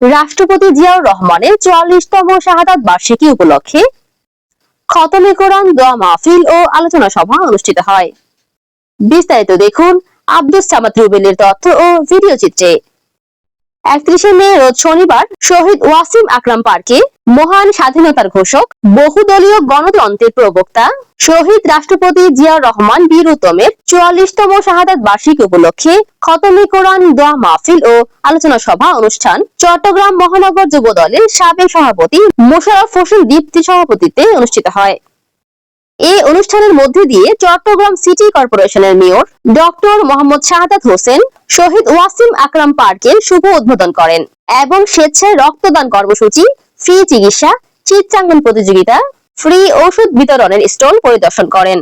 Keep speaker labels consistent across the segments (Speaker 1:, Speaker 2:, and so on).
Speaker 1: রাষ্ট্রপতি জিয়াউর রহমানের ৪৪তম শাহাদাত বার্ষিকী উপলক্ষে খতমে কোরআন, দোয়া মাহফিল ও আলোচনা সভা অনুষ্ঠিত হয়। বিস্তারিত দেখুন আব্দুস সামাদ রুবেলের তথ্য ও ভিডিও চিত্রে। ৩১ মে রোজ শনিবার শহীদ ওয়াসিম আকরাম পার্কে মহান স্বাধীনতার ঘোষক, বহুদলীয় গণতন্ত্রের প্রবক্তা শহীদ রাষ্ট্রপতি জিয়াউর রহমান বীর উত্তমের ৪৪তম শাহাদাত বার্ষিকী উপলক্ষে খতমে কোরআন, দোয়া মাহফিল ও আলোচনা সভা অনুষ্ঠান চট্টগ্রাম মহানগর যুব দলের সাবেক সভাপতি মোশাররফ হোসেন দীপ্তির সভাপতিত্বে অনুষ্ঠিত হয়। এই অনুষ্ঠানের মধ্যে দিয়ে চট্টগ্রাম সিটি কর্পোরেশনের মেয়র ডক্টর মোহাম্মদ শাহাদাত হোসেন শহীদ ওয়াসিম আকরাম পার্কের শুভ উদ্বোধন করেন এবং স্বেচ্ছায় রক্তদান কর্মসূচি, ফ্রি চিকিৎসা, চিত্রাঙ্কন প্রতিযোগিতা, ফ্রি ঔষধ বিতরণের স্টল পরিদর্শন করেন।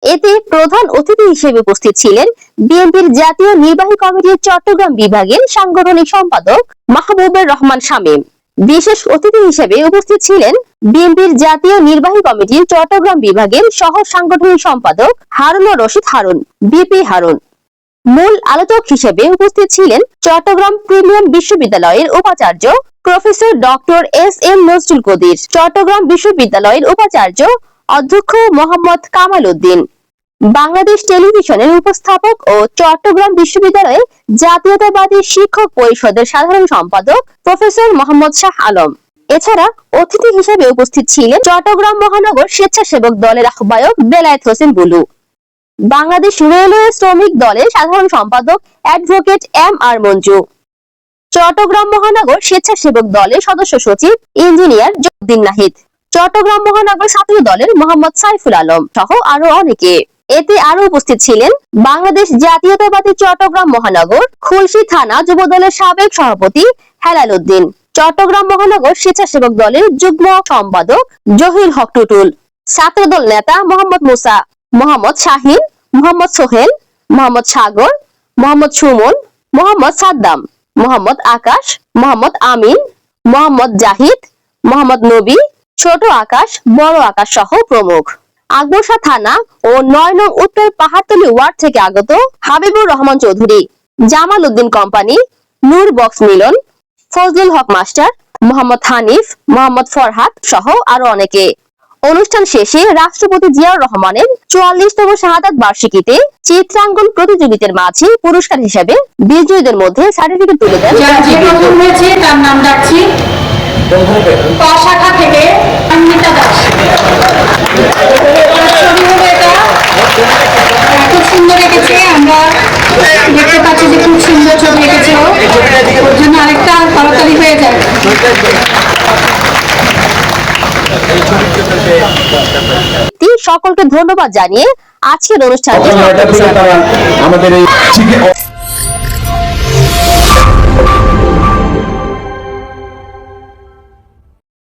Speaker 1: এতে প্রধান অতিথি হিসেবে উপস্থিত ছিলেন বিএনপির জাতীয় নির্বাহী কমিটির চট্টগ্রাম বিভাগের সাংগঠনিক সম্পাদক মাহবুবুর রহমান শামীম। বিশেষ অতিথি হিসেবে উপস্থিত ছিলেন বিএনপির জাতীয় নির্বাহী কমিটির চট্টগ্রাম বিভাগের সহ সাংগঠনিক সম্পাদক হারুনুর রশিদ হারুন, বিপি হারুন। মূল আলোচক হিসেবে উপস্থিত ছিলেন চট্টগ্রাম প্রিমিয়ার বিশ্ববিদ্যালয়ের উপাচার্য professor doctor S M. Nazrul Kadir, Chittagong বিশ্ববিদ্যালয়ের উপাচার্য অধ্যক্ষ মোহাম্মদ কামাল উদ্দিন, বাংলাদেশ টেলিভিশনের উপস্থাপক ও চট্টগ্রাম বিশ্ববিদ্যালয়ের জাতীয়তাবাদী শিক্ষক পরিষদের সাধারণ সম্পাদক প্রফেসর মোহাম্মদ শাহ আলম। এছাড়া অতিথি হিসেবে উপস্থিত ছিলেন চট্টগ্রাম মহানগর স্বেচ্ছাসেবক দলের আহ্বায়ক বেলায়েত হোসেন বুলু, বাংলাদেশ রেলওয়ে শ্রমিক দলের সাধারণ সম্পাদক অ্যাডভোকেট এম.আর. মঞ্জু, চট্টগ্রাম মহানগর স্বেচ্ছাসেবক দলের সদস্য সচিব ইঞ্জিনিয়ার জহুদ্দিন নাহিদ, চট্টগ্রাম মহানগর ছাত্র দলের মোহাম্মদ সাইফুল আলম সহ আরো অনেকে। এতে আরো উপস্থিত ছিলেন বাংলাদেশ জাতীয়তাবাদী চট্টগ্রাম মহানগর খুলশী থানা যুব দলের সাবেক সভাপতি হেলাল উদ্দিন, চট্টগ্রাম মহানগর স্বেচ্ছাসেবক দলের যুগ্ম সম্পাদক জহির হক টুটুল, ছাত্রদল নেতা মোহাম্মদ মুসা, মোহাম্মদ শাহিন, মোহাম্মদ সোহেল, মোহাম্মদ সাগর, মোহাম্মদ সুমন, মোহাম্মদ সাদ্দাম, মোহাম্মদ আকাশ, মোহাম্মদ আমিন, মোহাম্মদ জাহিদ, মোহাম্মদ নবী, ছোট আকাশ, বড় আকাশ সহ প্রমুখ। আকবরশাহ থানা ও ৯ নং উত্তর পাহাড়তলী ওয়ার্ড থেকে আগত হাবিবুর রহমান চৌধুরী, জামাল উদ্দিন কোম্পানি, নূর বক্স মিলন, ফজলুল হক মাস্টার, মোহাম্মদ হানিফ, মোহাম্মদ ফরহাদ সহ আরো অনেকে। অনুষ্ঠান শেষে রাষ্ট্রপতি জিয়াউর রহমানের ৪৪তম শাহাদাত বার্ষিকীতে চিত্রাঙ্কন প্রতিযোগিতার মাঝে পুরস্কার হিসেবে বিজয়ীদের মধ্যে সার্টিফিকেট তুলে দেন।
Speaker 2: যে প্রথম হয়েছে তার নাম ডাকছি ক শাখা থেকে অনিতা দাস। ছবি হলো এটা, খুব সুন্দর এঁকেছে, আমরা দেখতে পাচ্ছি যে খুব সুন্দর ছবি এঁকেছে, ওর জন্য আরেকটা তাড়াতাড়ি হয়ে যায়।
Speaker 1: সকলকে ধন্যবাদ জানিয়ে আজকের অনুষ্ঠানটি